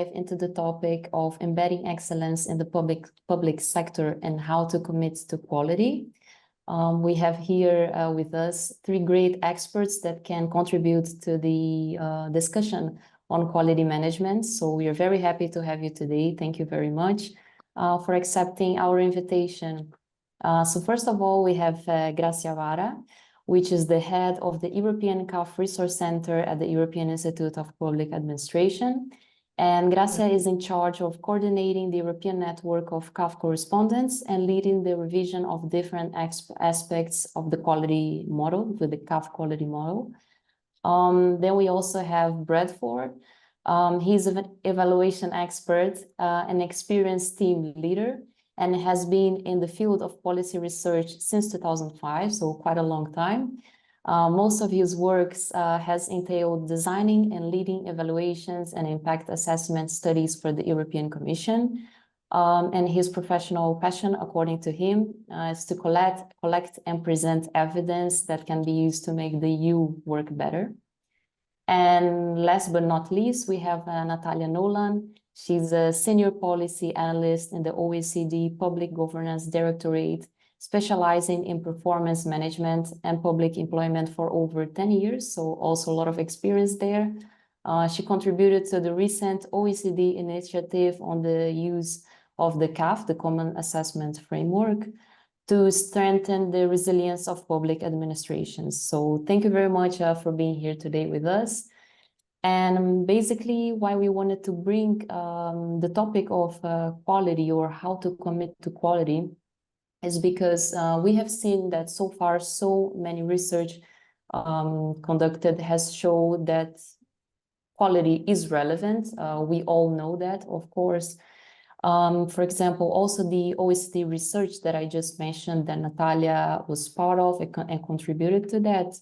dive into the topic of embedding excellence in the public sector and how to commit to quality. We have here with us three great experts that can contribute to the discussion on quality management. So we are very happy to have you today. Thank you very much for accepting our invitation. So first of all, we have Gracia Vara, which is the head of the European CAF Resource Center at the European Institute of Public Administration. And Gracia is in charge of coordinating the European network of CAF correspondents and leading the revision of different aspects of the quality model, with the CAF quality model. Then we also have Bradford. He's an evaluation expert, an experienced team leader, and has been in the field of policy research since 2005, so quite a long time. Most of his works has entailed designing and leading evaluations and impact assessment studies for the European Commission. And his professional passion, according to him, is to collect and present evidence that can be used to make the EU work better. And last but not least, we have Natalia Nolan. She's a senior policy analyst in the OECD Public Governance Directorate, specializing in performance management and public employment for over 10 years, so also a lot of experience there. She contributed to the recent OECD initiative on the use of the CAF, the Common Assessment Framework, to strengthen the resilience of public administrations. So thank you very much for being here today with us. And basically why we wanted to bring the topic of quality, or how to commit to quality, is because we have seen that so far so many research conducted has shown that quality is relevant. We all know that, of course. For example, also the OECD research that I just mentioned that Natalia was part of and contributed to that,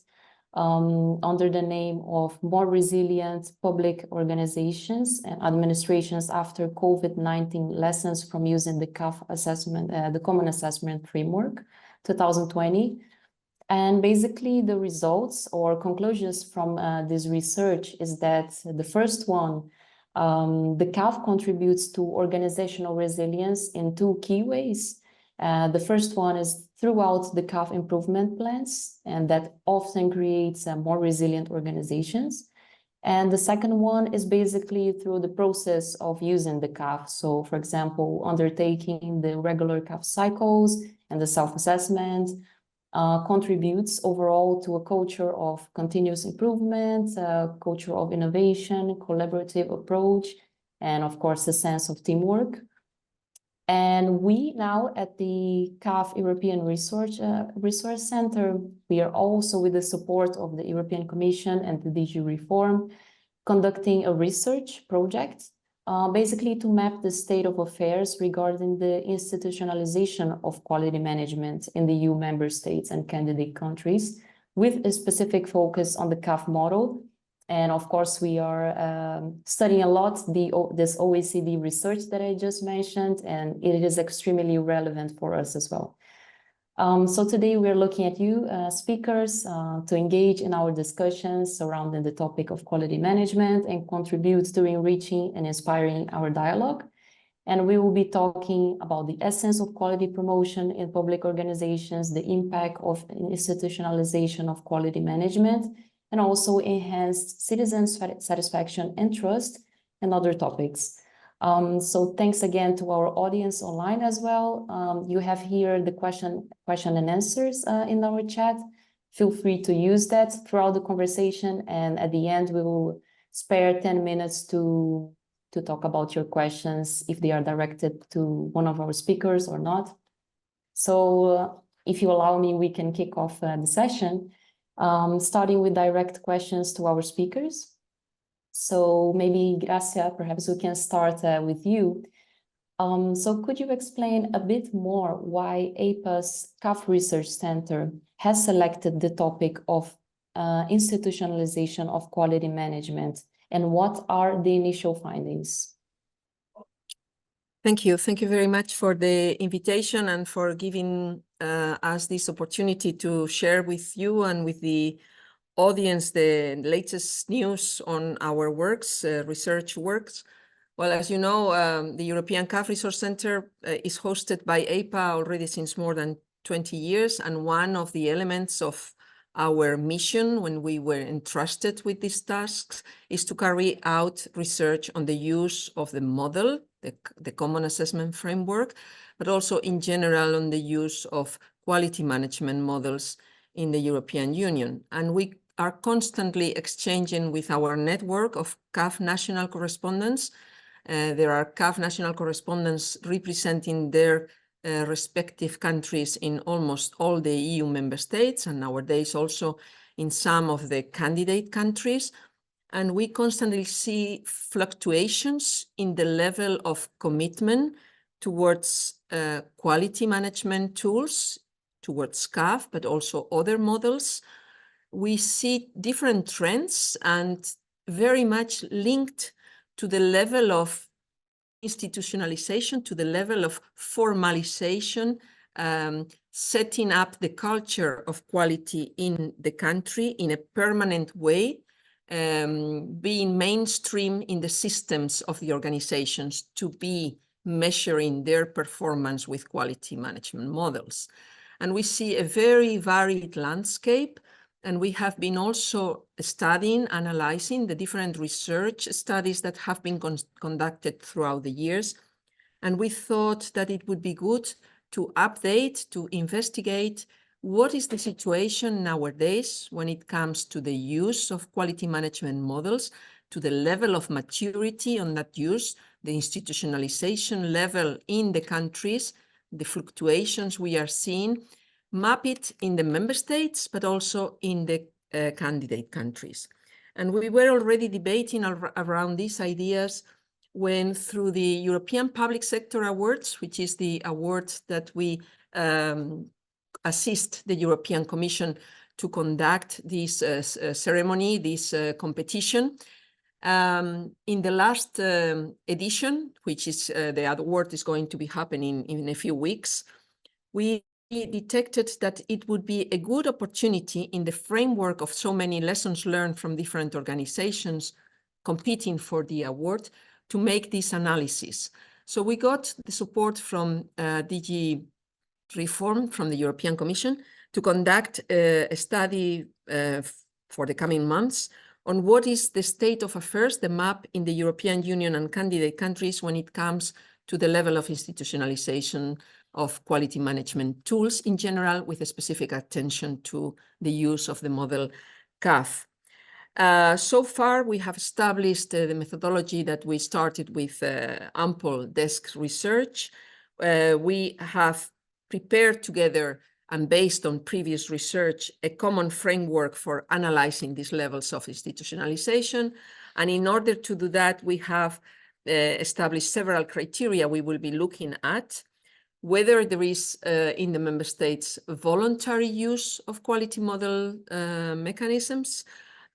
under the name of More Resilient Public Organizations and Administrations After COVID-19 Lessons from Using the CAF Assessment, the Common Assessment Framework, 2020. And basically the results or conclusions from this research is that the first one, the CAF contributes to organizational resilience in two key ways. The first one is throughout the CAF improvement plans, and that often creates more resilient organizations. And the second one is basically through the process of using the CAF. So, for example, undertaking the regular CAF cycles and the self-assessment contributes overall to a culture of continuous improvement, a culture of innovation, collaborative approach, and of course, a sense of teamwork. And we now at the CAF European Resource Center, we are also, with the support of the European Commission and the DG Reform, conducting a research project, basically to map the state of affairs regarding the institutionalization of quality management in the EU member states and candidate countries, with a specific focus on the CAF model. And of course, we are studying a lot this OECD research that I just mentioned, and it is extremely relevant for us as well. So today we're looking at you speakers to engage in our discussions surrounding the topic of quality management and contribute to enriching and inspiring our dialogue. And we will be talking about the essence of quality promotion in public organizations, the impact of institutionalization of quality management, and also enhanced citizen satisfaction and trust, and other topics. So thanks again to our audience online as well. You have here the question and answers in our chat. Feel free to use that throughout the conversation, and at the end we will spare 10 minutes to talk about your questions, if they are directed to one of our speakers or not. So if you allow me, we can kick off the session. Starting with direct questions to our speakers. So maybe, Gracia, perhaps we can start with you. So could you explain a bit more why EIPA's CAF Research Center has selected the topic of institutionalization of quality management, and what are the initial findings? Thank you. Thank you very much for the invitation and for giving us this opportunity to share with you and with the audience the latest news on our works, research works. Well, as you know, the European CAF Resource Center is hosted by EIPA already since more than 20 years. And one of the elements of our mission when we were entrusted with these tasks is to carry out research on the use of the model, the Common Assessment Framework, but also in general on the use of quality management models in the European Union. And we are constantly exchanging with our network of CAF national correspondents. There are CAF national correspondents representing their respective countries in almost all the EU member states, and nowadays also in some of the candidate countries. And we constantly see fluctuations in the level of commitment towards quality management tools, towards CAF, but also other models. We see different trends and very much linked to the level of institutionalization, to the level of formalization, setting up the culture of quality in the country in a permanent way, being mainstream in the systems of the organizations to be measuring their performance with quality management models. And we see a very varied landscape. And we have been also studying, analyzing the different research studies that have been conducted throughout the years. And we thought that it would be good to update, to investigate what is the situation nowadays when it comes to the use of quality management models, to the level of maturity on that use, the institutionalization level in the countries, the fluctuations we are seeing, map it in the member states, but also in the candidate countries. And we were already debating around these ideas when, through the European Public Sector Awards, which is the award that we assist the European Commission to conduct this ceremony, this competition. In the last edition, which is the award is going to be happening in a few weeks, we detected that it would be a good opportunity in the framework of so many lessons learned from different organizations competing for the award to make this analysis. So we got the support from DG Reform from the European Commission to conduct a study for the coming months on what is the state of affairs, the map in the European Union and candidate countries when it comes to the level of institutionalization of quality management tools in general, with a specific attention to the use of the model CAF. So far, we have established the methodology that we started with ample desk research. We have prepared together and based on previous research, a common framework for analyzing these levels of institutionalization. And in order to do that, we have established several criteria we will be looking at: whether there is in the member states voluntary use of quality model mechanisms,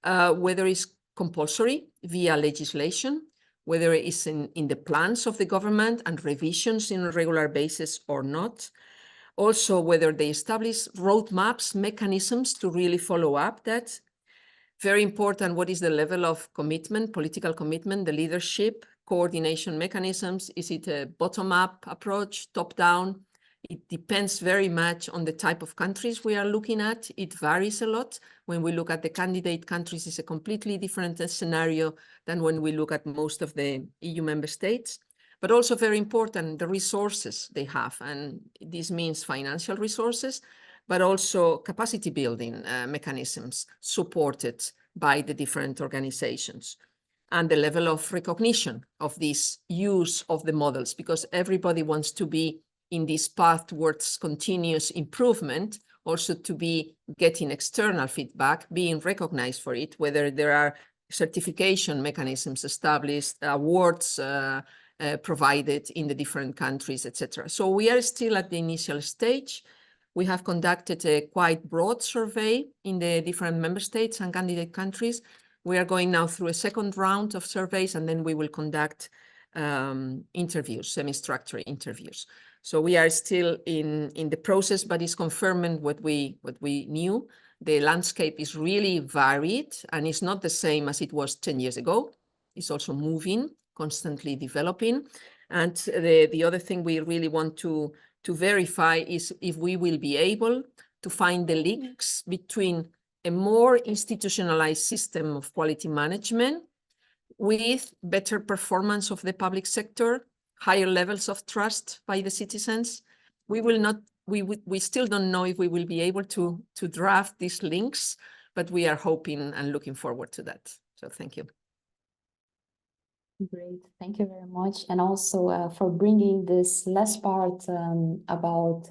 whether it's compulsory via legislation, whether it is in the plans of the government and revisions on a regular basis or not. Also, whether they establish roadmaps, mechanisms to really follow up that. Very important, what is the level of commitment, political commitment, the leadership, coordination mechanisms? Is it a bottom-up approach, top-down? It depends very much on the type of countries we are looking at. It varies a lot. When we look at the candidate countries, it's a completely different scenario than when we look at most of the EU member states. But also very important, the resources they have. And this means financial resources, but also capacity building mechanisms supported by the different organizations. And the level of recognition of this use of the models, because everybody wants to be in this path towards continuous improvement, also to be getting external feedback, being recognized for it, whether there are certification mechanisms established, awards provided in the different countries, etc. So we are still at the initial stage. We have conducted a quite broad survey in the different member states and candidate countries. We are going now through a second round of surveys, and then we will conduct interviews, semi-structured interviews. So we are still in the process, but it's confirming what we knew. The landscape is really varied, and it's not the same as it was 10 years ago. It's also moving constantly developing. And the other thing we really want to verify is if we will be able to find the links between a more institutionalized system of quality management with better performance of the public sector, higher levels of trust by the citizens. We still don't know if we will be able to draft these links, but we are hoping and looking forward to that. So thank you. Great, thank you very much. And also for bringing this last part about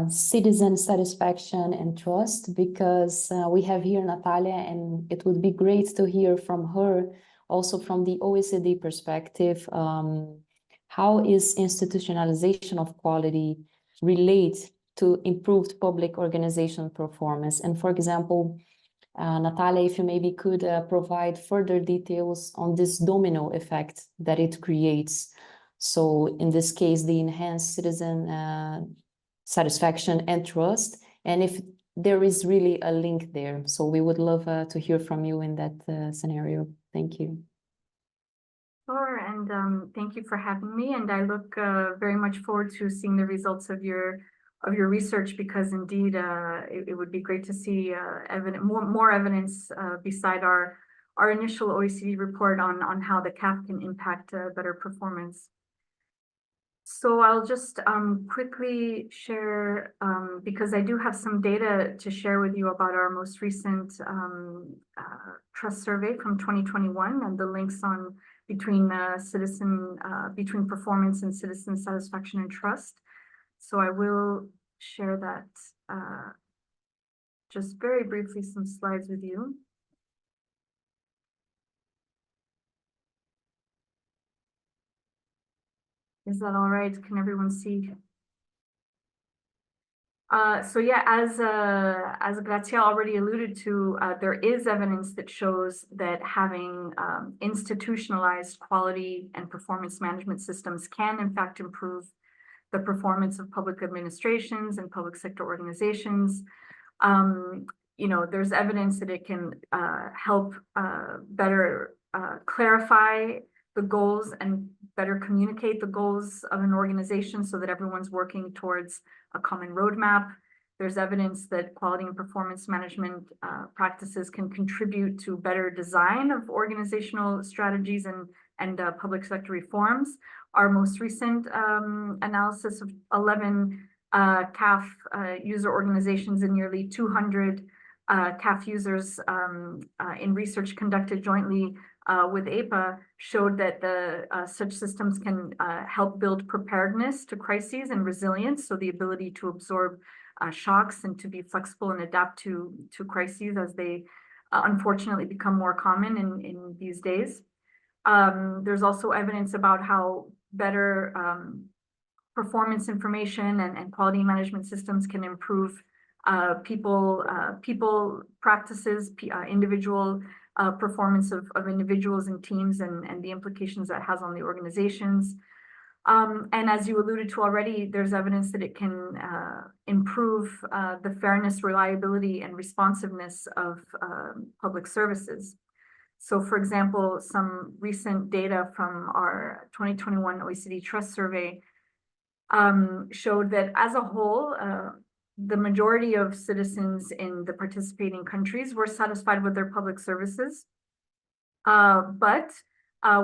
citizen satisfaction and trust, because we have here Natalia, and it would be great to hear from her, also from the OECD perspective, how is institutionalization of quality relate to improved public organization performance? And for example, Natalia, if you maybe could provide further details on this domino effect that it creates. So in this case, the enhanced citizen satisfaction and trust, and if there is really a link there. So we would love to hear from you in that scenario. Thank you. Sure, and thank you for having me. And I look very much forward to seeing the results of your research, because indeed it would be great to see more evidence beside our initial OECD report on how the CAF can impact better performance. So I'll just quickly share, because I do have some data to share with you about our most recent trust survey from 2021 and the links on between between performance and citizen satisfaction and trust. So I will share that just very briefly, some slides with you. Is that all right? Can everyone see? So yeah, as Gracia already alluded to, there is evidence that shows that having institutionalized quality and performance management systems can in fact improve the performance of public administrations and public sector organizations. There's evidence that it can help better clarify the goals and better communicate the goals of an organization so that everyone's working towards a common roadmap. There's evidence that quality and performance management practices can contribute to better design of organizational strategies and public sector reforms. Our most recent analysis of 11 CAF user organizations and nearly 200 CAF users in research conducted jointly with EIPA showed that such systems can help build preparedness to crises and resilience, so the ability to absorb shocks and to be flexible and adapt to crises as they unfortunately become more common in these days. There's also evidence about how better performance information and quality management systems can improve people practices, individual performance of individuals and teams, and the implications that has on the organizations. And as you alluded to already, there's evidence that it can improve the fairness, reliability, and responsiveness of public services. So for example, some recent data from our 2021 OECD Trust Survey showed that as a whole, the majority of citizens in the participating countries were satisfied with their public services. But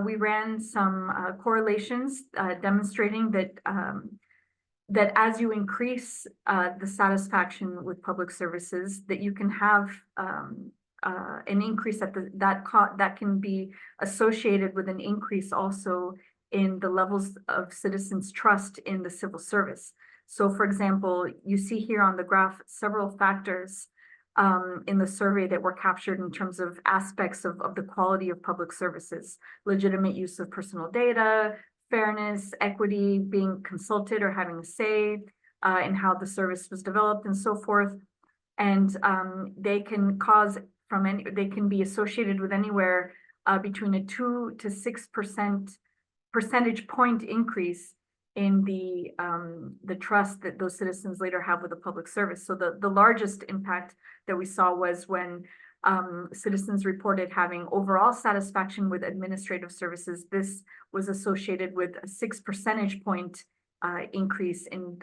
we ran some correlations demonstrating that as you increase the satisfaction with public services, that you can have an increase that can be associated with an increase also in the levels of citizens' trust in the civil service. So for example, you see here on the graph several factors in the survey that were captured in terms of aspects of the quality of public services: legitimate use of personal data, fairness, equity, being consulted or having a say in how the service was developed, and so forth. And they can they can be associated with anywhere between a 2 to 6% percentage point increase in the trust that those citizens later have with the public service. So the largest impact that we saw was when citizens reported having overall satisfaction with administrative services. This was associated with a 6 percentage point increase in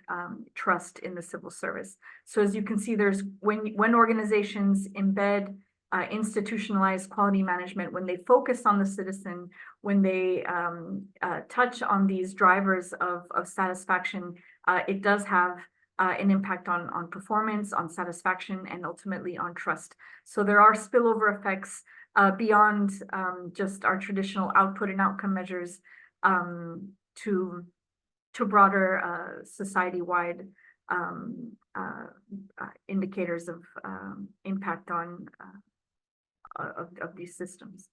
trust in the civil service. So as you can see, there's when organizations embed institutionalized quality management, when they focus on the citizen, when they touch on these drivers of satisfaction, it does have an impact on performance, on satisfaction, and ultimately on trust. So there are spillover effects beyond just our traditional output and outcome measures to broader society-wide indicators of impact on of these systems.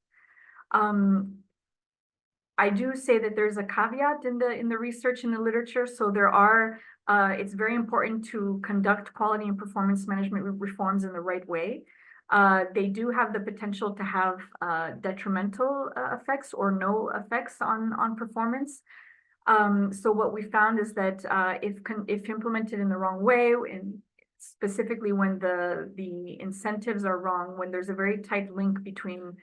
I do say that there's a caveat in the research in the literature. So there are, it's very important to conduct quality and performance management reforms in the right way. They do have the potential to have detrimental effects or no effects on performance. So what we found is that if implemented in the wrong way, and specifically when the incentives are wrong, when there's a very tight link between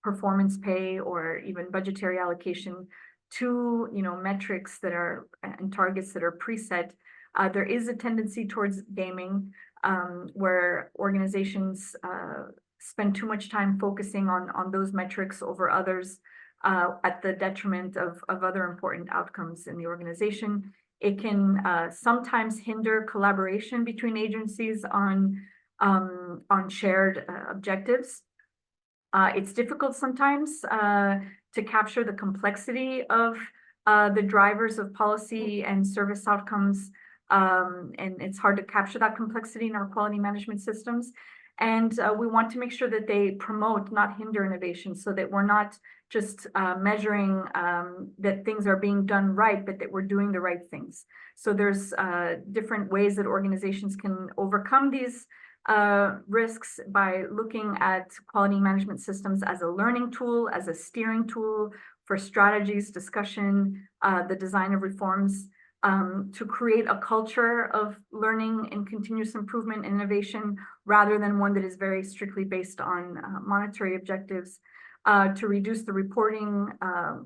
performance pay or even budgetary allocation to metrics that are and targets that are preset, there is a tendency towards gaming, where organizations spend too much time focusing on those metrics over others, at the detriment of other important outcomes in the organization. It can sometimes hinder collaboration between agencies on shared objectives. It's difficult sometimes to capture the complexity of the drivers of policy and service outcomes, and it's hard to capture that complexity in our quality management systems. And we want to make sure that they promote, not hinder innovation, so that we're not just measuring that things are being done right, but that we're doing the right things. So there's different ways that organizations can overcome these risks by looking at quality management systems as a learning tool, as a steering tool for strategies, discussion, the design of reforms, to create a culture of learning and continuous improvement and innovation, rather than one that is very strictly based on monetary objectives, to reduce the reporting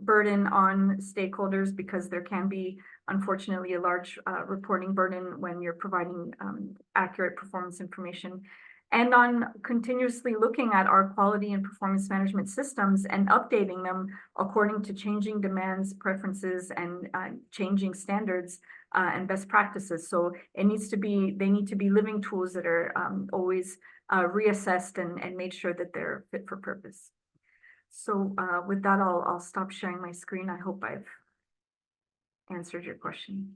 burden on stakeholders, because there can be, unfortunately, a large reporting burden when you're providing accurate performance information, and on continuously looking at our quality and performance management systems and updating them according to changing demands, preferences, and changing standards and best practices. So they need to be living tools that are always reassessed and made sure that they're fit for purpose. So with that, I'll stop sharing my screen. I hope I've answered your question.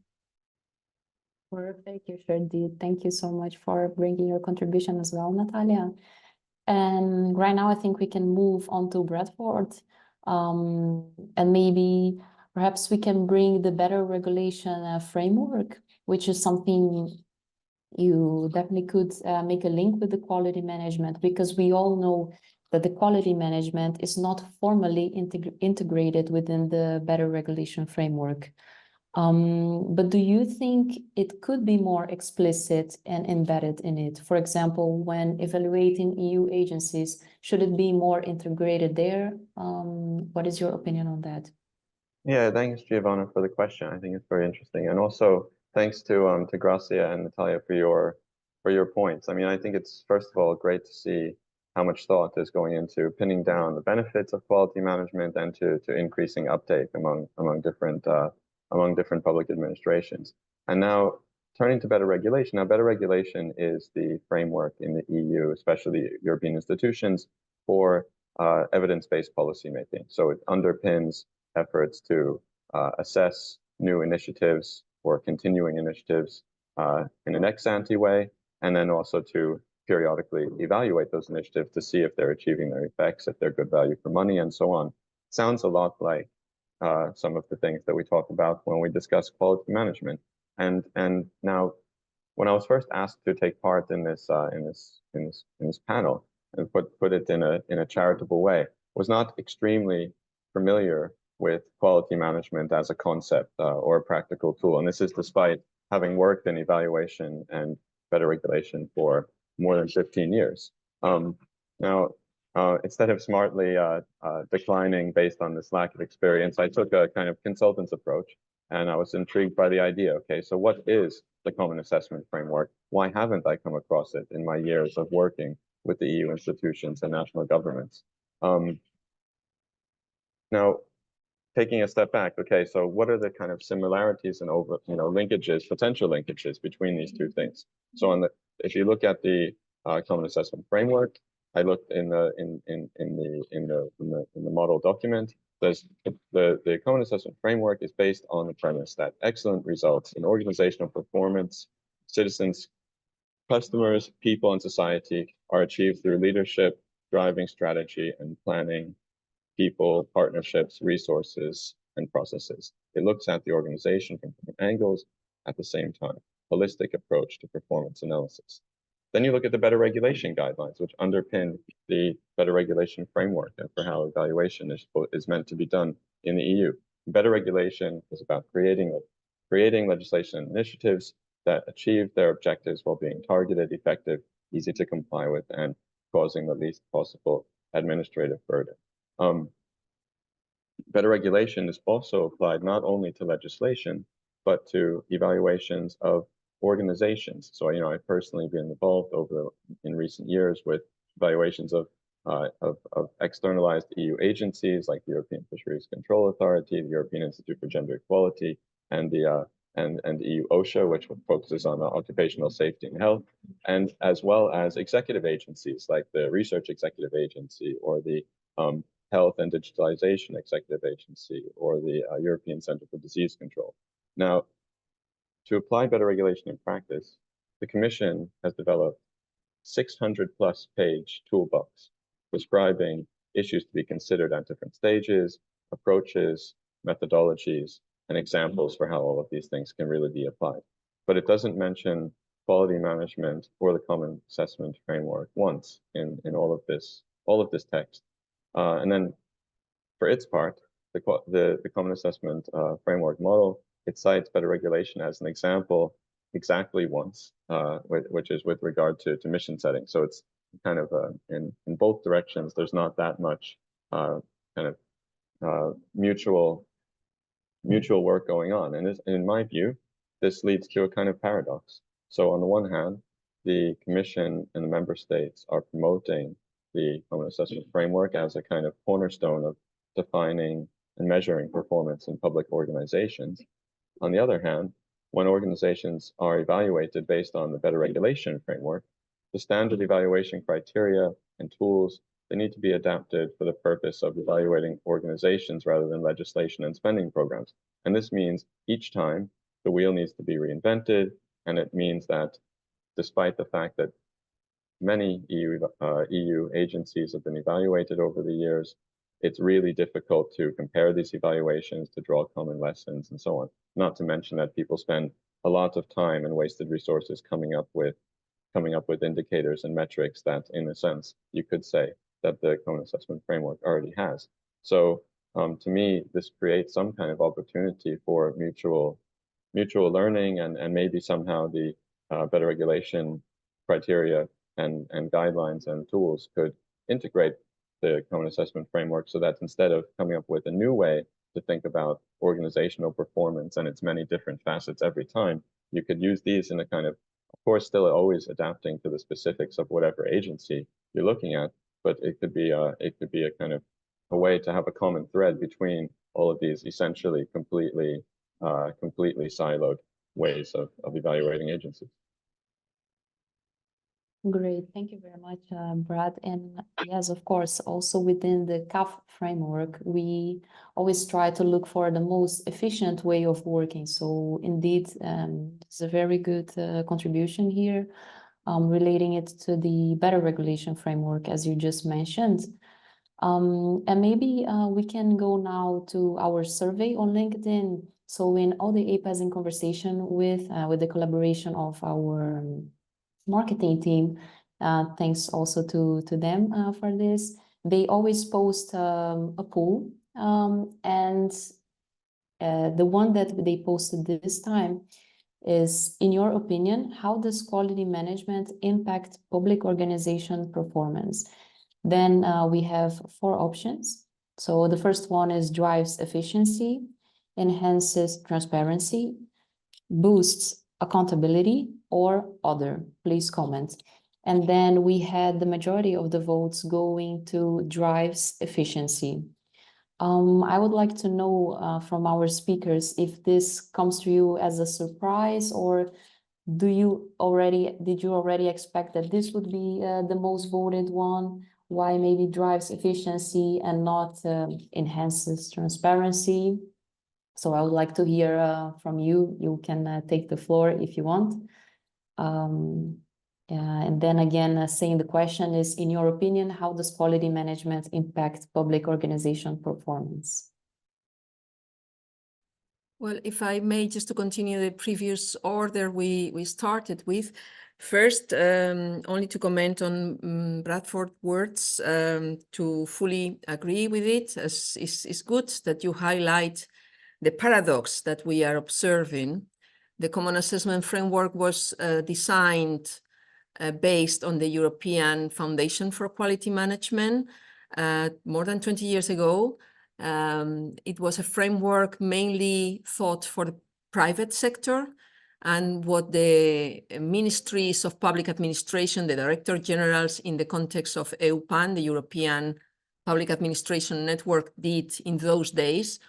Perfect, you sure did. Thank you so much for bringing your contribution as well, Natalia. And right now, I think we can move on to Bradford, and maybe perhaps we can bring the better regulation framework, which is something you definitely could make a link with the quality management, because we all know that the quality management is not formally integrated within the better regulation framework. But do you think it could be more explicit and embedded in it? For example, when evaluating EU agencies, should it be more integrated there? What is your opinion on that? Yeah, thanks, Giovanna, for the question. I think it's very interesting, and also thanks to Gracia and Natalia for your points. I mean, I think it's first of all great to see how much thought is going into pinning down the benefits of quality management and to increasing uptake among different public administrations. And now turning to better regulation. Now, better regulation is the framework in the EU, especially European institutions, for evidence-based policymaking. So it underpins efforts to assess new initiatives or continuing initiatives in an ex-ante way, and then also to periodically evaluate those initiatives to see if they're achieving their effects, if they're good value for money, and so on. Sounds a lot like some of the things that we talk about when we discuss quality management. And now, when I was first asked to take part in this panel and put it in a charitable way, was not extremely familiar with quality management as a concept or a practical tool. And this is despite having worked in evaluation and better regulation for more than 15 years. Now, instead of smartly declining based on this lack of experience, I took a kind of consultant's approach, and I was intrigued by the idea. Okay, so what is the Common Assessment Framework? Why haven't I come across it in my years of working with the EU institutions and national governments? Now, taking a step back, okay, so what are the kind of similarities and linkages, potential linkages between these two things? So if you look at the Common Assessment Framework, I looked in the model document. The Common Assessment Framework is based on the premise that excellent results in organizational performance, citizens, customers, people, and society are achieved through leadership, driving strategy, and planning, people, partnerships, resources, and processes. It looks at the organization from different angles at the same time, holistic approach to performance analysis. Then you look at the better regulation guidelines, which underpin the better regulation framework and for how evaluation is meant to be done in the EU. Better regulation is about creating legislation and initiatives that achieve their objectives while being targeted, effective, easy to comply with, and causing the least possible administrative burden. Better regulation is also applied not only to legislation, but to evaluations of organizations. So, I've personally been involved in recent years with evaluations of externalized EU agencies like the European Fisheries Control Authority, the European Institute for Gender Equality, and the EU OSHA, which focuses on occupational safety and health, and as well as executive agencies like the Research Executive Agency or the Health and Digitalization Executive Agency or the European Center for Disease Control. Now, to apply better regulation in practice, the Commission has developed 600+ page toolbox prescribing issues to be considered at different stages, approaches, methodologies, and examples for how all of these things can really be applied. But it doesn't mention quality management or the Common Assessment Framework once in all of this text. And then for its part, the Common Assessment Framework model, it cites better regulation as an example exactly once, which is with regard to mission setting. So it's kind of in both directions, there's not that much mutual work going on. And in my view, this leads to a kind of paradox. So on the one hand, the Commission and the member states are promoting the Common Assessment Framework as a kind of cornerstone of defining and measuring performance in public organizations. On the other hand, when organizations are evaluated based on the better regulation framework, the standard evaluation criteria and tools, they need to be adapted for the purpose of evaluating organizations rather than legislation and spending programs. And this means each time the wheel needs to be reinvented, and it means that despite the fact that many EU agencies have been evaluated over the years, it's really difficult to compare these evaluations, to draw common lessons, and so on. Not to mention that people spend a lot of time and wasted resources coming up with indicators and metrics that, in a sense, you could say that the Common Assessment Framework already has. So, to me, this creates some kind of opportunity for mutual learning, and maybe somehow the better regulation criteria and guidelines and tools could integrate the Common Assessment Framework so that instead of coming up with a new way to think about organizational performance and its many different facets every time, you could use these in a kind of course, still always adapting to the specifics of whatever agency you're looking at, but it could be a kind of a way to have a common thread between all of these essentially completely siloed ways of evaluating agencies. Great, thank you very much, Brad. And yes, of course, also within the CAF framework, we always try to look for the most efficient way of working. So indeed, it's a very good contribution here, relating it to the better regulation framework, as you just mentioned. And maybe we can go now to our survey on LinkedIn. So in all the EIPAs in conversation with the collaboration of our marketing team, thanks also to them for this. They always post a poll, and the one that they posted this time is, in your opinion, how does quality management impact public organization performance? Then we have 4 options. So the first one is drives efficiency, enhances transparency, boosts accountability, or other. Please comment. And then we had the majority of the votes going to drives efficiency. I would like to know from our speakers if this comes to you as a surprise, or did you already expect that this would be the most voted one? Why maybe drives efficiency and not enhances transparency? So I would like to hear from you. You can take the floor if you want. And then again, saying the question is, in your opinion, how does quality management impact public organization performance? Well, if I may, just to continue the previous order we started with, first, only to comment on Bradford's words, to fully agree with it. It's good that you highlight the paradox that we are observing. The Common Assessment Framework was designed based on the European Foundation for Quality Management more than 20 years ago. It was a framework mainly thought for the private sector, and what the ministries of public administration, the director generals in the context of EUPAN, the European Public Administration Network, did in those days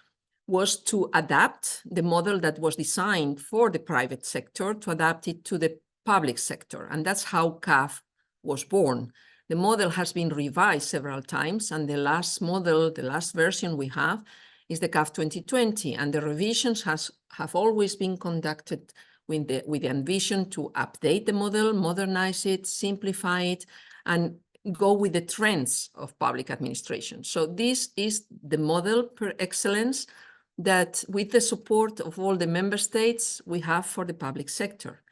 was to adapt the model that was designed for the private sector, to adapt it to the public sector. And that's how CAF was born. The model has been revised several times, and the last model, the last version we have, is the CAF 2020, and the revisions have always been conducted with the ambition to update the model, modernize it, simplify it, and go with the trends of public administration. So this is the model per excellence that, with the support of all the member states, we have for the public sector.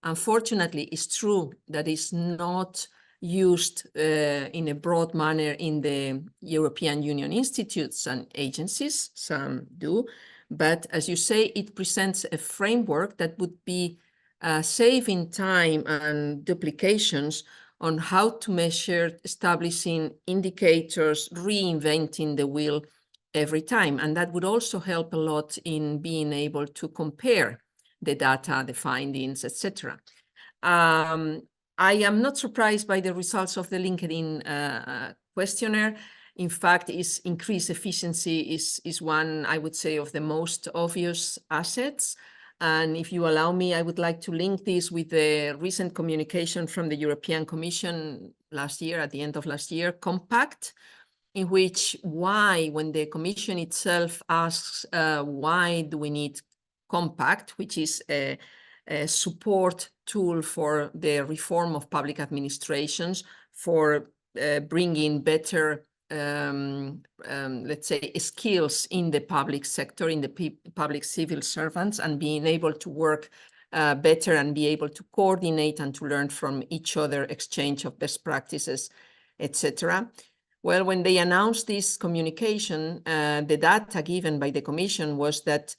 Unfortunately, it's true that it's not used in a broad manner in the European Union institutes and agencies. Some do, but as you say, it presents a framework that would be saving time and duplications on how to measure, establishing indicators, reinventing the wheel every time. And that would also help a lot in being able to compare the data, the findings, etc. I am not surprised by the results of the LinkedIn questionnaire. In fact, its increased efficiency is one, I would say, of the most obvious assets. And if you allow me, I would like to link this with the recent communication from the European Commission last year, at the end of last year, Compact, in which when the Commission itself asks why do we need Compact, which is a support tool for the reform of public administrations, for bringing better, let's say, skills in the public sector, in the public civil servants, and being able to work better and be able to coordinate and to learn from each other, exchange of best practices, etc. Well, when they announced this communication, the data given by the Commission was that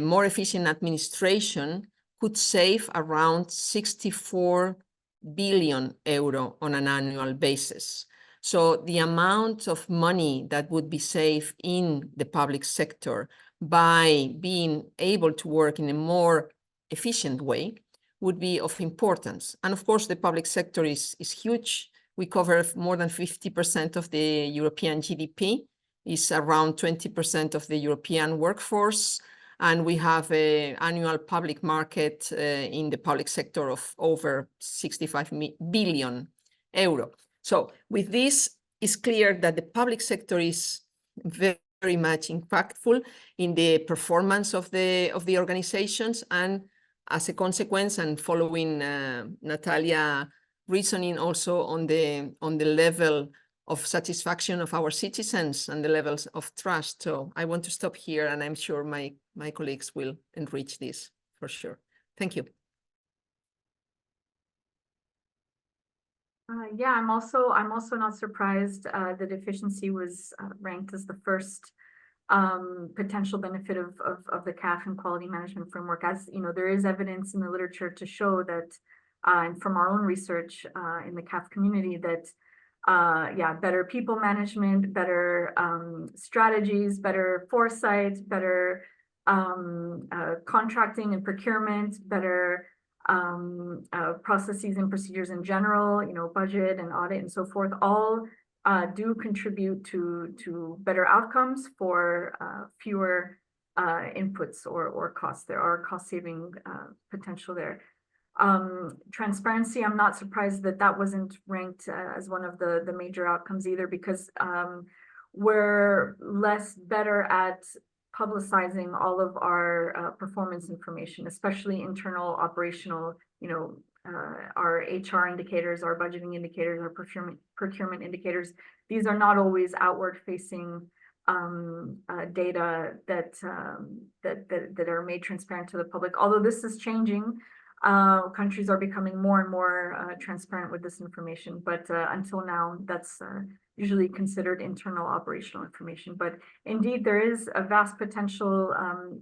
more efficient administration could save around 64 billion euro on an annual basis. So the amount of money that would be saved in the public sector by being able to work in a more efficient way would be of importance. And of course, the public sector is huge. We cover more than 50% of the European GDP, is around 20% of the European workforce, and we have an annual public market in the public sector of over 65 billion euro. So with this, it's clear that the public sector is very much impactful in the performance of the organizations, and as a consequence, and following Natalia reasoning also on the level of satisfaction of our citizens and the levels of trust. So I want to stop here, and I'm sure my colleagues will enrich this for sure. Thank you. Yeah, I'm also not surprised that efficiency was ranked as the first potential benefit of the CAF and quality management framework. As you know, there is evidence in the literature to show that, and from our own research in the CAF community, that better people management, better strategies, better foresight, better contracting and procurement, better processes and procedures in general, you know, budget and audit and so forth, all do contribute to better outcomes for fewer inputs or costs. There are cost saving potential there. Transparency, I'm not surprised that that wasn't ranked as one of the major outcomes either, because we're better at publicizing all of our performance information, especially internal operational, you know, our HR indicators, our budgeting indicators, our procurement indicators. These are not always outward facing data that are made transparent to the public. Although this is changing, countries are becoming more and more transparent with this information, but until now, that's usually considered internal operational information. But indeed, there is a vast potential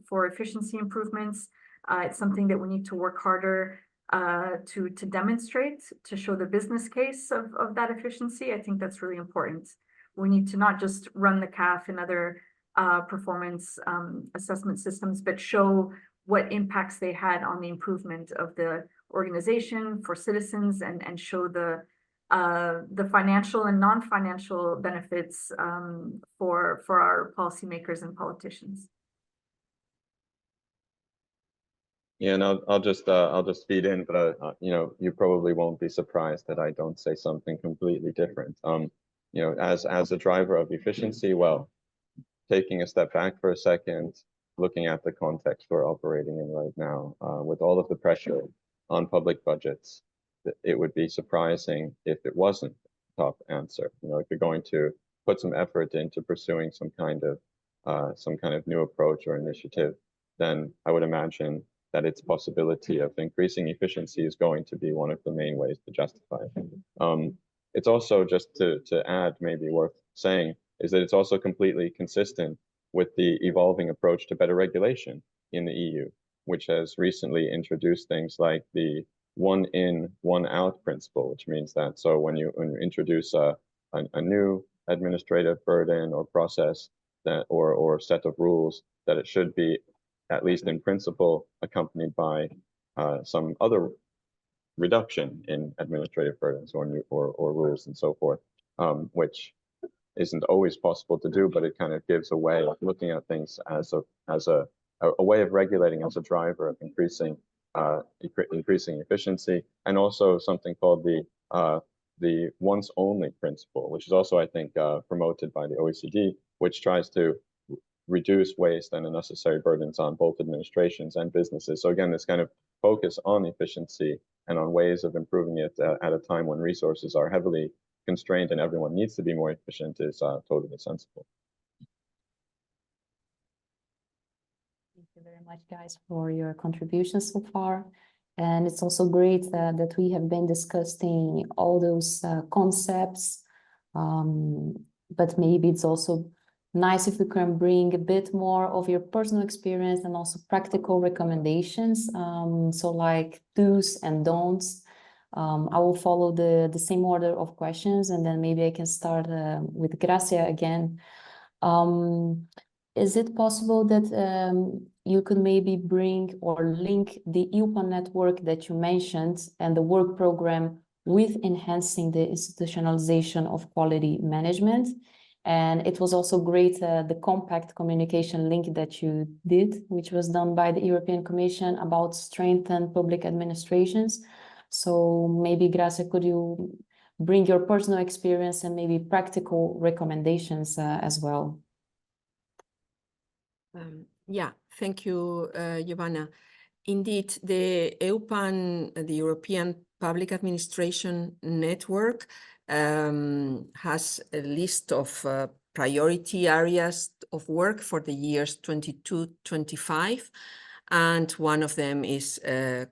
for efficiency improvements. It's something that we need to work harder to demonstrate, to show the business case of that efficiency. I think that's really important. We need to not just run the CAF and other performance assessment systems, but show what impacts they had on the improvement of the organization for citizens, and show the financial and non-financial benefits for our policymakers and politicians. Yeah, and I'll just feed in, but you know, you probably won't be surprised that I don't say something completely different. You know, as a driver of efficiency, well, taking a step back for a second, looking at the context we're operating in right now, with all of the pressure on public budgets, it would be surprising if it wasn't the top answer. You know, if you're going to put some effort into pursuing some kind of new approach or initiative, then I would imagine that its possibility of increasing efficiency is going to be one of the main ways to justify it. It's also, just to add, maybe worth saying, is that it's also completely consistent with the evolving approach to better regulation in the EU, which has recently introduced things like the one in, one out principle, which means that so when you introduce a new administrative burden or process that or set of rules, that it should be, at least in principle, accompanied by some other reduction in administrative burdens or rules and so forth, which isn't always possible to do, but it kind of gives a way of looking at things as a way of regulating as a driver of increasing efficiency, and also something called the once only principle, which is also, I think, promoted by the OECD, which tries to reduce waste and unnecessary burdens on both administrations and businesses. So again, this kind of focus on efficiency and on ways of improving it at a time when resources are heavily constrained and everyone needs to be more efficient is totally sensible. Thank you very much, guys, for your contributions so far. And it's also great that we have been discussing all those concepts, but maybe it's also nice if we can bring a bit more of your personal experience and also practical recommendations. So like do's and don'ts. I will follow the same order of questions, and then maybe I can start with Gracia again. Is it possible that you could maybe bring or link the EIPA network that you mentioned and the work program with enhancing the institutionalization of quality management? And it was also great, the compact communication link that you did, which was done by the European Commission about strengthened public administrations. So maybe, Gracia, could you bring your personal experience and maybe practical recommendations as well? Yeah, thank you, Giovanna. Indeed, the EIPA, the European Public Administration Network, has a list of priority areas of work for the years 22-25, and one of them is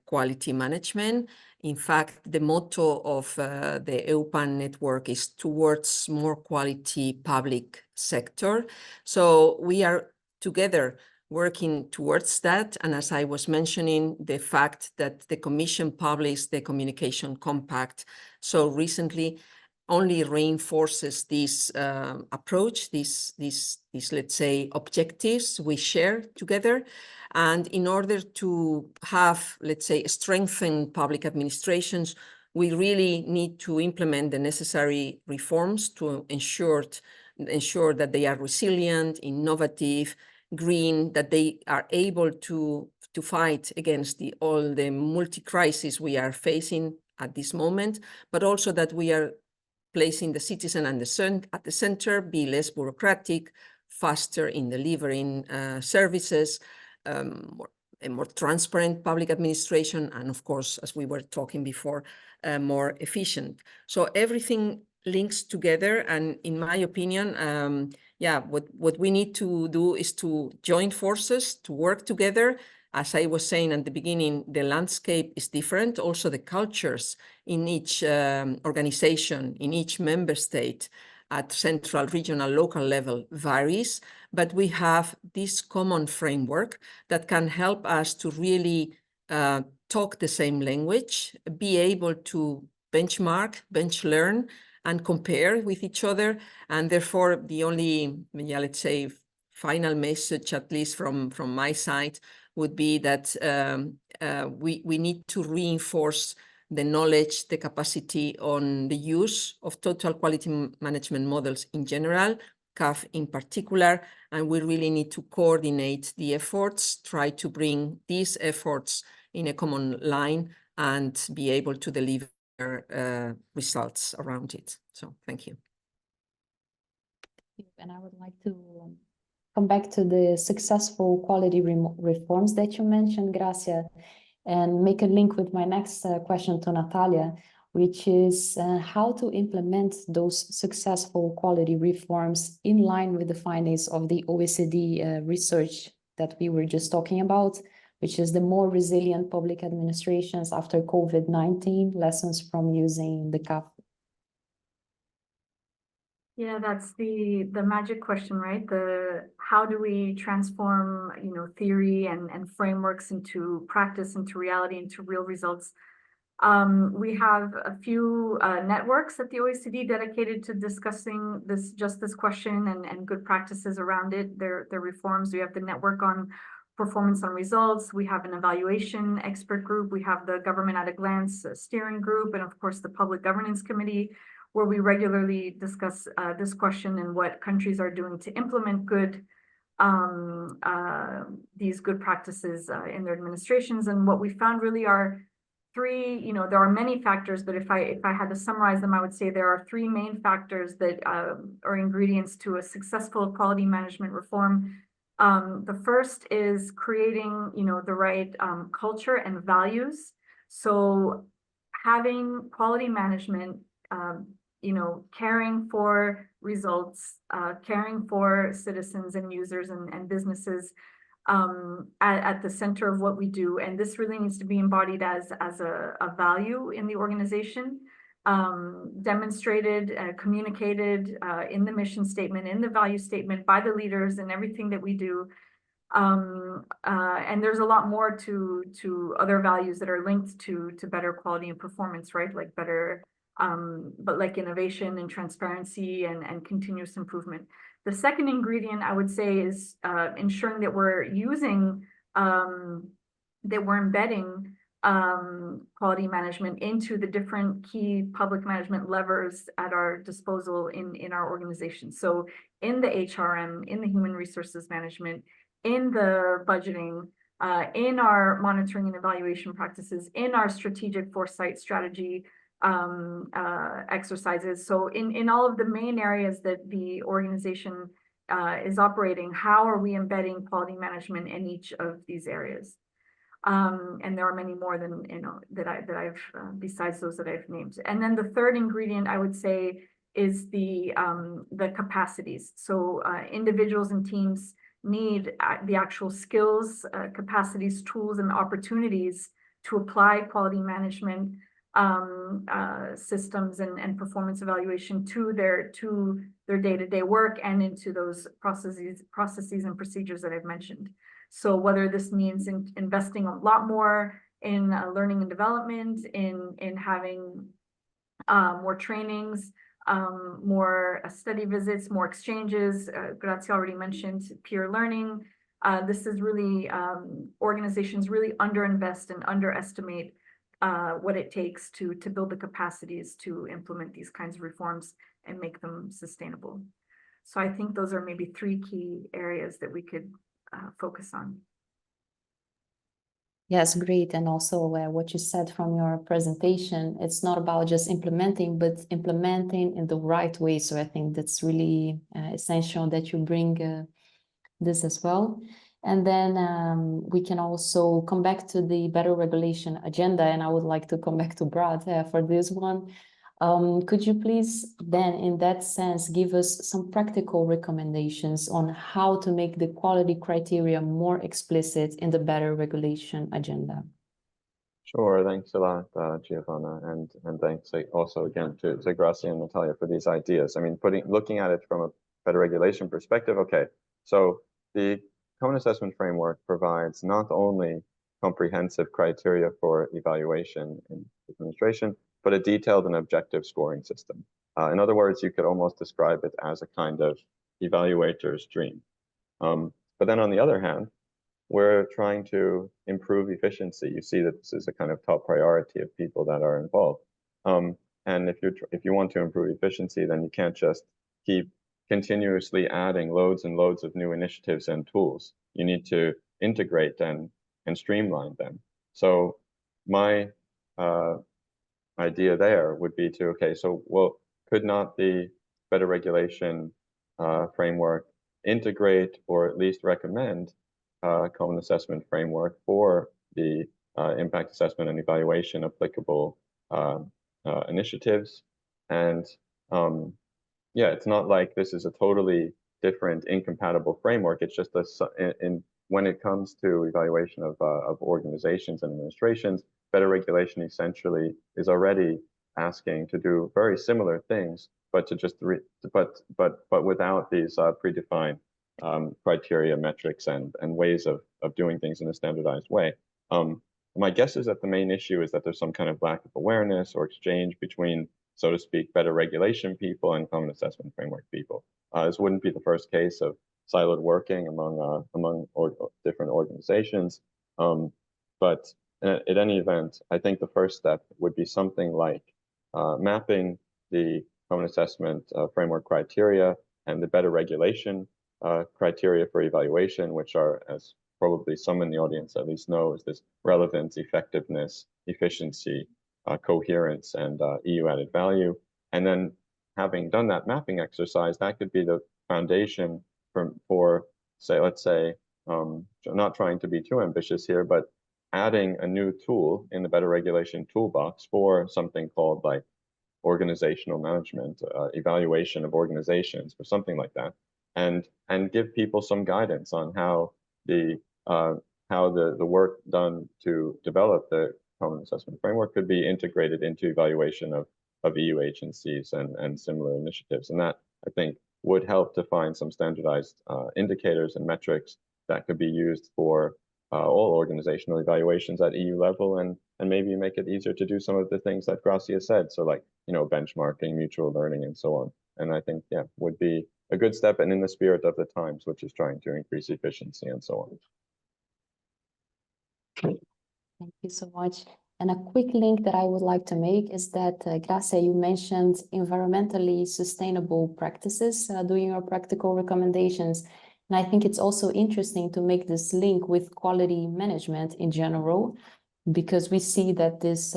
quality management. In fact, the motto of the EUPA network is towards more quality public sector. So we are together working towards that. And as I was mentioning, the fact that the Commission published the Communication Compact so recently only reinforces this approach, these, let's say, objectives we share together. And in order to have, let's say, strengthened public administrations, we really need to implement the necessary reforms to ensure that they are resilient, innovative, green, that they are able to fight against all the multi-crises we are facing at this moment, but also that we are placing the citizen and at the center, be less bureaucratic, faster in delivering services, a more transparent public administration, and of course, as we were talking before, more efficient. So everything links together, and in my opinion, what we need to do is to join forces, to work together. As I was saying at the beginning, the landscape is different. Also, the cultures in each organization, in each member state, at central, regional, local level varies, but we have this common framework that can help us to really talk the same language, be able to benchmark, bench learn, and compare with each other. And therefore, the only, let's say, final message, at least from my side, would be that we need to reinforce the knowledge, the capacity on the use of total quality management models in general, CAF in particular, and we really need to coordinate the efforts, try to bring these efforts in a common line and be able to deliver results around it. So thank you. And I would like to come back to the successful quality reforms that you mentioned, Gracia, and make a link with my next question to Natalia, which is how to implement those successful quality reforms in line with the findings of the OECD research that we were just talking about, which is the more resilient public administrations after COVID-19, lessons from using the CAF. Yeah, that's the magic question, right? How do we transform, theory and frameworks into practice, into reality, into real results? We have a few networks at the OECD dedicated to discussing this question and good practices around it, their reforms. We have the network on performance on results. We have an evaluation expert group. We have the government at a glance steering group, and of course the public governance committee, where we regularly discuss this question and what countries are doing to implement these good practices in their administrations. And what we found really are three, there are many factors, but if I had to summarize them, I would say there are three main factors that are ingredients to a successful quality management reform. The first is creating, the right culture and values. So having quality management, caring for results, caring for citizens and users and businesses at the center of what we do. And this really needs to be embodied as a value in the organization, demonstrated, communicated in the mission statement, in the value statement by the leaders and everything that we do. And there's a lot more to other values that are linked to better quality and performance, right? Like better, but like innovation and transparency and continuous improvement. The second ingredient I would say is ensuring that we're using, that we're embedding quality management into the different key public management levers at our disposal in our organization. So in the HRM, in the human resources management, in the budgeting, in our monitoring and evaluation practices, in our strategic foresight strategy exercises. So in all of the main areas that the organization is operating, how are we embedding quality management in each of these areas? And there are many more than that I've besides those that I've named. And then the third ingredient I would say is the capacities. So individuals and teams need the actual skills, capacities, tools, and opportunities to apply quality management systems and performance evaluation to their day-to-day work and into those processes and procedures that I've mentioned. So whether this means investing a lot more in learning and development, in having more trainings, more study visits, more exchanges. Grazia already mentioned peer learning. This is really, organizations really underinvest and underestimate what it takes to build the capacities to implement these kinds of reforms and make them sustainable. So I think those are maybe 3 key areas that we could focus on. Yes, great. And also what you said from your presentation, it's not about just implementing, but implementing in the right way. So I think that's really essential that you bring this as well. And then we can also come back to the better regulation agenda. And I would like to come back to Brad for this one. Could you please then, in that sense, give us some practical recommendations on how to make the quality criteria more explicit in the better regulation agenda? Sure, thanks a lot, Giovanna, and thanks also again to Grazia and Natalia for these ideas. I mean, looking at it from a better regulation perspective, okay, so the Common Assessment Framework provides not only comprehensive criteria for evaluation in administration, but a detailed and objective scoring system. In other words, you could almost describe it as a kind of evaluator's dream. But then on the other hand, we're trying to improve efficiency. You see that this is a kind of top priority of people that are involved. And if you want to improve efficiency, then you can't just keep continuously adding loads and loads of new initiatives and tools. You need to integrate and streamline them. So my idea there would be to, okay, so well, could not the better regulation framework integrate or at least recommend common assessment framework for the impact assessment and evaluation applicable initiatives? And yeah, it's not like this is a totally different, incompatible framework. It's just when it comes to evaluation of organizations and administrations, better regulation essentially is already asking to do very similar things, but to just but without these predefined criteria, metrics, and ways of doing things in a standardized way. My guess is that the main issue is that there's some kind of lack of awareness or exchange between, so to speak, better regulation people and common assessment framework people. This wouldn't be the first case of siloed working among different organizations. But at any event, I think the first step would be something like mapping the common assessment framework criteria and the better regulation criteria for evaluation, which are, as probably some in the audience at least know, is this relevance, effectiveness, efficiency, coherence, and EU added value. And then having done that mapping exercise, that could be the foundation for say, let's say, not trying to be too ambitious here, but adding a new tool in the better regulation toolbox for something called like organizational management, evaluation of organizations, or something like that, and give people some guidance on how the work done to develop the common assessment framework could be integrated into evaluation of EU agencies and similar initiatives. And that, I think, would help to find some standardized indicators and metrics that could be used for all organizational evaluations at EU level, and maybe make it easier to do some of the things that Grazia said. So like, benchmarking, mutual learning, and so on. And I think, yeah, would be a good step and in the spirit of the times, which is trying to increase efficiency and so on. Thank you so much. And a quick link that I would like to make is that, Grazia, you mentioned environmentally sustainable practices doing your practical recommendations. And I think it's also interesting to make this link with quality management in general, because we see that this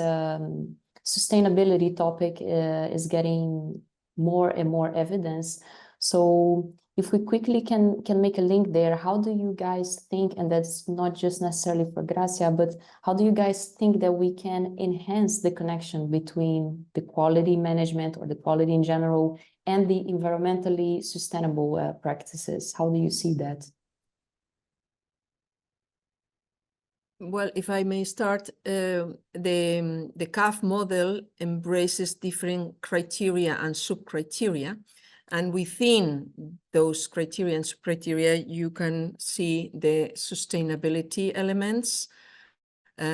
sustainability topic is getting more and more evidence. So if we quickly can make a link there, how do you guys think, and that's not just necessarily for Grazia, but how do you guys think that we can enhance the connection between the quality management or the quality in general and the environmentally sustainable practices? How do you see that? Well, if I may start, the CAF model embraces different criteria and sub-criteria. And within those criteria and sub-criteria, you can see the sustainability elements,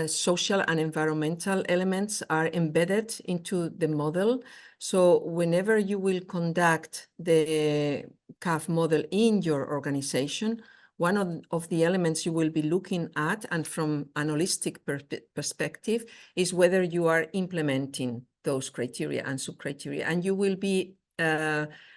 social and environmental elements are embedded into the model. So whenever you will conduct the CAF model in your organization, one of the elements you will be looking at, and from an holistic perspective, is whether you are implementing those criteria and sub-criteria. And you will be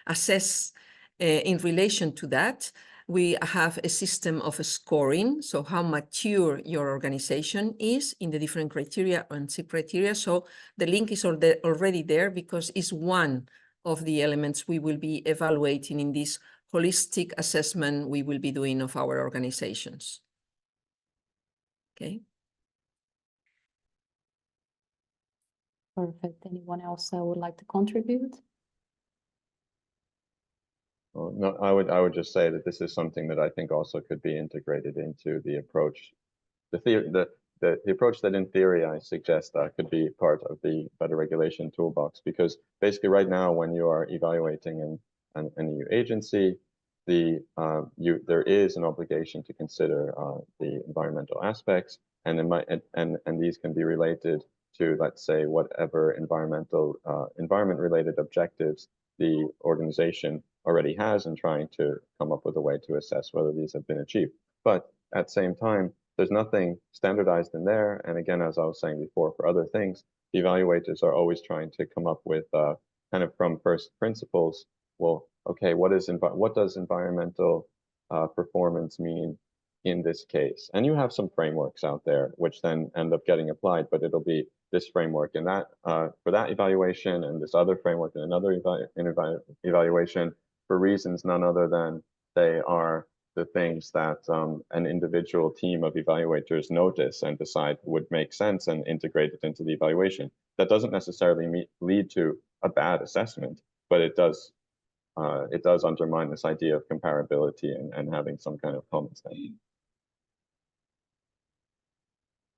assessed in relation to that. We have a system of scoring, so how mature your organization is in the different criteria and sub-criteria. So the link is already there because it's one of the elements we will be evaluating in this holistic assessment we will be doing of our organizations. Okay. Perfect. Anyone else would like to contribute? Well, no, I would just say that this is something that I think also could be integrated into the approach, the approach that in theory I suggest could be part of the better regulation toolbox, because basically right now when you are evaluating an new agency, there is an obligation to consider the environmental aspects, and these can be related to, let's say, whatever environment related objectives the organization already has, and trying to come up with a way to assess whether these have been achieved. But at the same time, there's nothing standardized in there. And again, as I was saying before, for other things, the evaluators are always trying to come up with kind of from first principles. Well, okay, what does environmental performance mean in this case? And you have some frameworks out there which then end up getting applied, but it'll be this framework and that for that evaluation, and this other framework and another evaluation, for reasons none other than they are the things that an individual team of evaluators notice and decide would make sense and integrate it into the evaluation. That doesn't necessarily lead to a bad assessment, but it does undermine this idea of comparability and having some kind of common sense.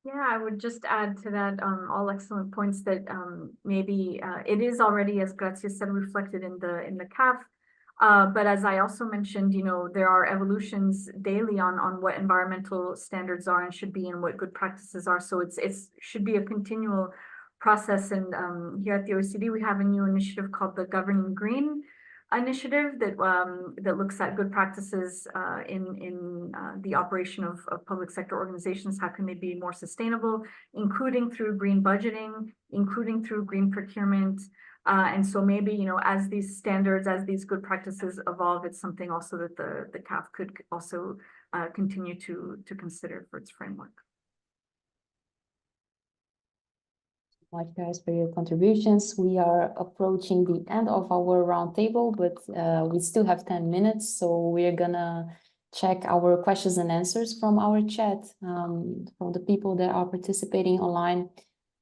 Yeah, I would just add to that, all excellent points that maybe it is already, as Grazia said, reflected in the CAF. But as I also mentioned, you know, there are evolutions daily on what environmental standards are and should be, and what good practices are. So it should be a continual process. And here at the OECD, we have a new initiative called the Governing Green initiative that looks at good practices in the operation of public sector organizations. How can they be more sustainable, including through green budgeting, including through green procurement. And so maybe, you know, as these standards, as these good practices evolve, it's something also that the CAF could also continue to consider for its framework. Much, guys, for your contributions. We are approaching the end of our roundtable, but we still have 10 minutes, so we're gonna check our questions and answers from our chat, from the people that are participating online.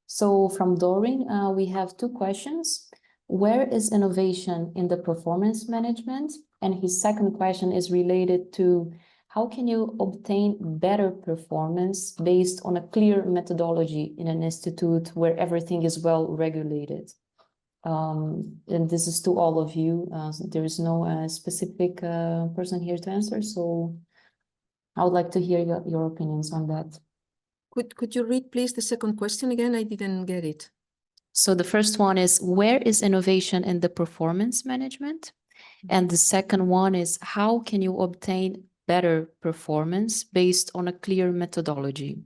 So from Doreen, we have two questions. Where is innovation in the performance management? And his second question is related to how can you obtain better performance based on a clear methodology in an institute where everything is well regulated? And this is to all of you. There is no specific person here to answer, so I would like to hear your opinions on that. Could you read, please, the second question again? I didn't get it. So the first one is, where is innovation in the performance management? And the second one is, how can you obtain better performance based on a clear methodology?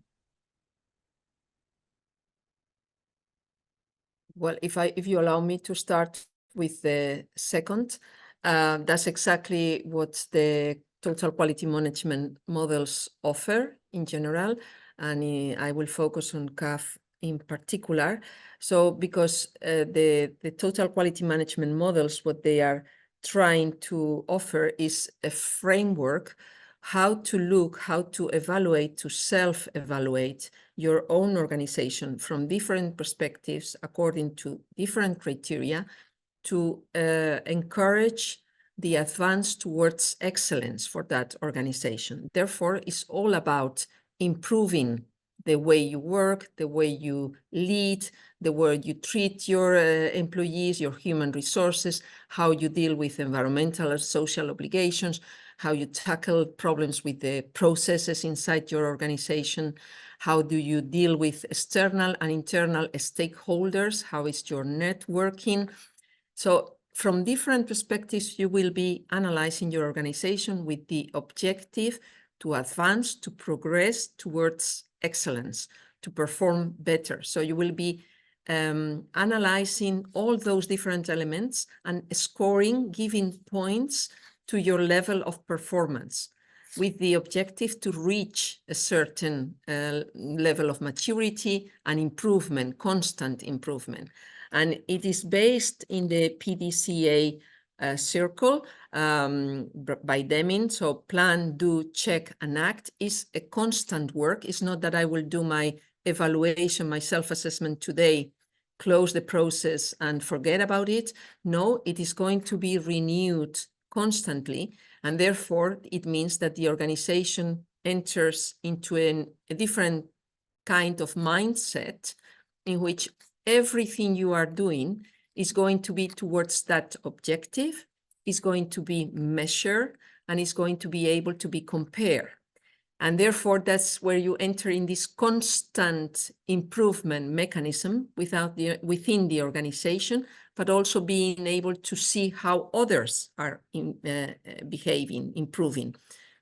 Well, if you allow me to start with the second, that's exactly what the total quality management models offer in general, and I will focus on CAF in particular. So because the total quality management models, what they are trying to offer is a framework how to evaluate, to self-evaluate your own organization from different perspectives according to different criteria to encourage the advance towards excellence for that organization. Therefore, it's all about improving the way you work, the way you lead, the way you treat your employees, your human resources, how you deal with environmental or social obligations, how you tackle problems with the processes inside your organization, how do you deal with external and internal stakeholders, how is your networking. So from different perspectives, you will be analyzing your organization with the objective to advance, to progress towards excellence, to perform better. So you will be analyzing all those different elements and scoring, giving points to your level of performance with the objective to reach a certain level of maturity and improvement, constant improvement. And it is based in the PDCA circle by Deming. So plan, do, check, and act is a constant work. It's not that I will do my evaluation, my self-assessment today, close the process and forget about it. No, it is going to be renewed constantly. And therefore, it means that the organization enters into a different kind of mindset in which everything you are doing is going to be towards that objective, is going to be measured, and is going to be able to be compared. And therefore, that's where you enter in this constant improvement mechanism within the organization, but also being able to see how others are behaving, improving.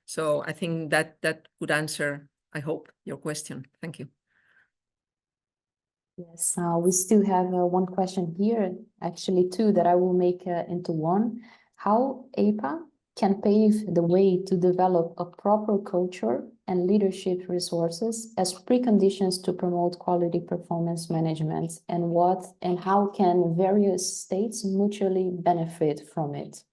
So I think that would answer, I hope, your question. Thank you. Yes, we still have one question here, actually two that I will make into one. How EIPA can pave the way to develop a proper culture and leadership resources as preconditions to promote quality performance management, and how can various states mutually benefit from it?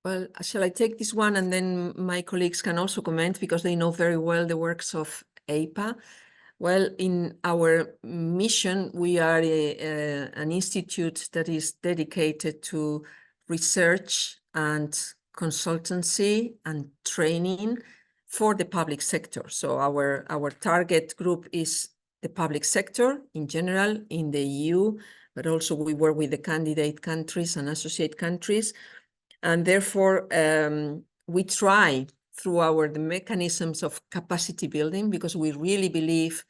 Well, shall I take this one, and then my colleagues can also comment because they know very well the works of EIPA. Well, in our mission, we are an institute that is dedicated to research and consultancy and training for the public sector. So our target group is the public sector in general in the EU, but also we work with the candidate countries and associate countries. And therefore, we try through the mechanisms of capacity building, because we really believe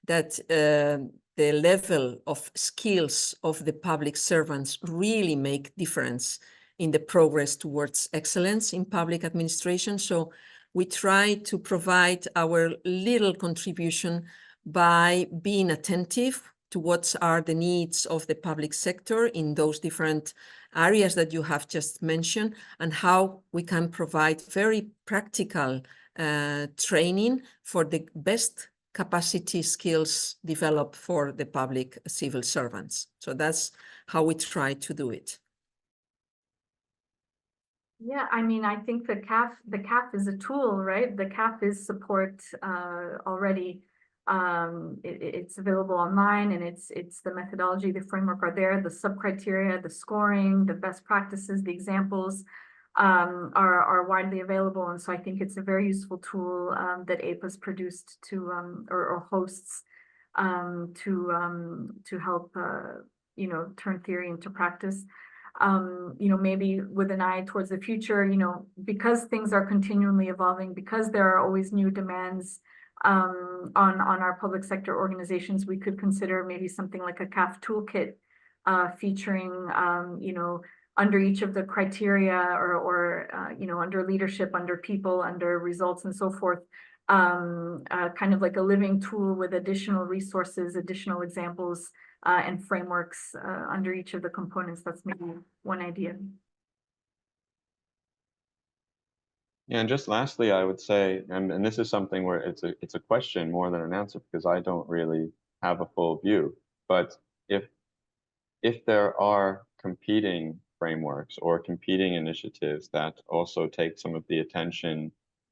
that the level of skills of the public servants really make difference in the progress towards excellence in public administration. So we try to provide our little contribution by being attentive to what are the needs of the public sector in those different areas that you have just mentioned, and how we can provide very practical training for the best capacity skills developed for the public civil servants. So that's how we try to do it. Yeah, I mean, I think the CAF is a tool, right? The CAF is support already. It's available online, and it's the methodology, the framework are there, the sub-criteria, the scoring, the best practices, the examples are widely available. And so I think it's a very useful tool that EIPA's produced to or hosts to help turn theory into practice. Maybe with an eye towards the future, because things are continually evolving, because there are always new demands on our public sector organizations, we could consider maybe something like a CAF toolkit featuring, under each of the criteria or under leadership, under people, under results, and so forth, kind of like a living tool with additional resources, additional examples, and frameworks under each of the components. That's maybe one idea. Yeah, and just lastly, I would say, and this is something where it's a question more than an answer, because I don't really have a full view. But if there are competing frameworks or competing initiatives that also take some of the attention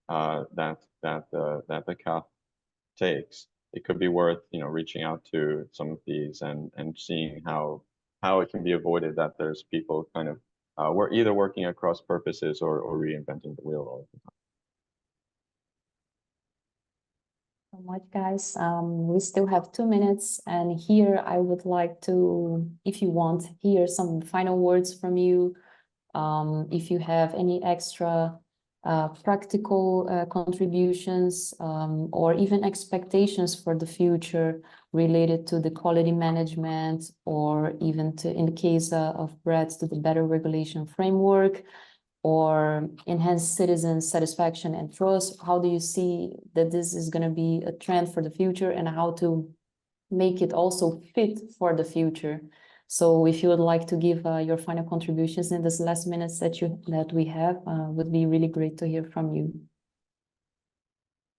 that the CAF takes, it could be worth reaching out to some of these and seeing how it can be avoided that there's people kind of we're either working across purposes or reinventing the wheel all the time. so much, guys. We still have 2 minutes, and here I would like to, if you want, hear some final words from you. If you have any extra practical contributions or even expectations for the future related to the quality management, or even to, in the case of Brett, to the better regulation framework, or enhance citizen satisfaction and trust. How do you see that this is going to be a trend for the future, and how to make it also fit for the future? So if you would like to give your final contributions in this last minutes that we have, would be really great to hear from you.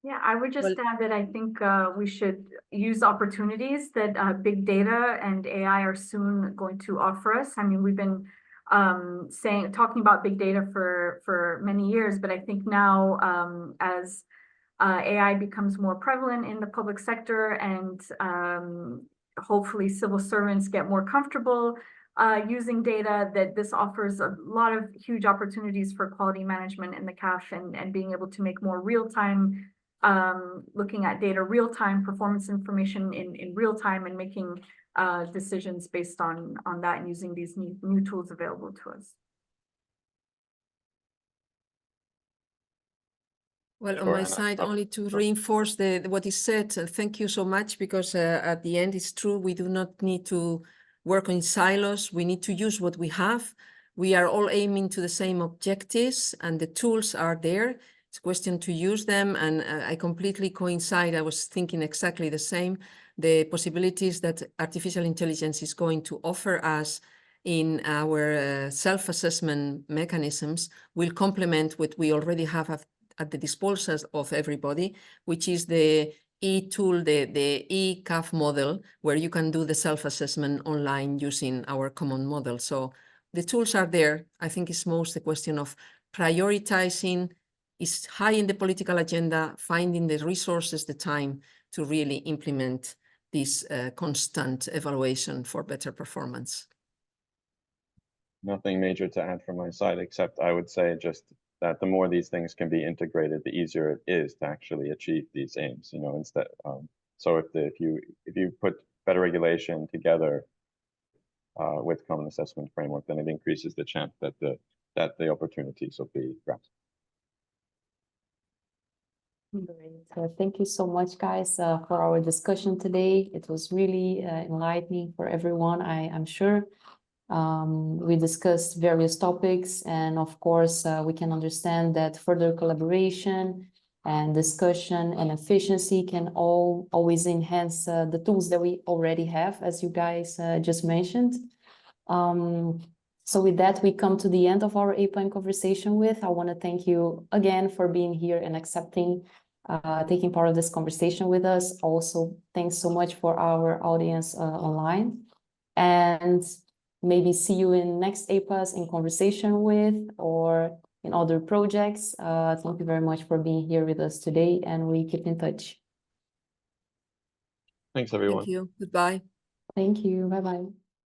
Yeah, I would just add that I think we should use opportunities that big data and AI are soon going to offer us. I mean, we've been talking about big data for many years, but I think now as AI becomes more prevalent in the public sector, and hopefully civil servants get more comfortable using data, that this offers a lot of huge opportunities for quality management in the CAF, and being able to make more real-time, looking at data real-time, performance information in real time, and making decisions based on that, and using these new tools available to us. Well, on my side, only to reinforce what is said, thank you so much, because at the end, it's true, we do not need to work in silos. We need to use what we have. We are all aiming to the same objectives, and the tools are there. It's a question to use them, and I completely coincide. I was thinking exactly the same. The possibilities that artificial intelligence is going to offer us in our self-assessment mechanisms will complement what we already have at the disposal of everybody, which is the e-tool, the e-CAF model, where you can do the self-assessment online using our common model. So the tools are there. I think it's most a question of prioritizing, is high in the political agenda, finding the resources, the time to really implement this constant evaluation for better performance. Nothing major to add from my side, except I would say just that the more these things can be integrated, the easier it is to actually achieve these aims. You know, instead, so if you put better regulation together with common assessment framework, then it increases the chance that the opportunities will be grasped. Great. Thank you so much, guys, for our discussion today. It was really enlightening for everyone, I'm sure. We discussed various topics, and of course, we can understand that further collaboration and discussion and efficiency can always enhance the tools that we already have, as you guys just mentioned. So with that, we come to the end of our EIPA conversation with. I want to thank you again for being here and accepting taking part of this conversation with us. Also, thanks so much for our audience online, and maybe see you in next EIPAs in conversation with, or in other projects. Thank you very much for being here with us today, and we keep in touch. Thanks, everyone. Thank you. Goodbye. Thank you. Bye-bye.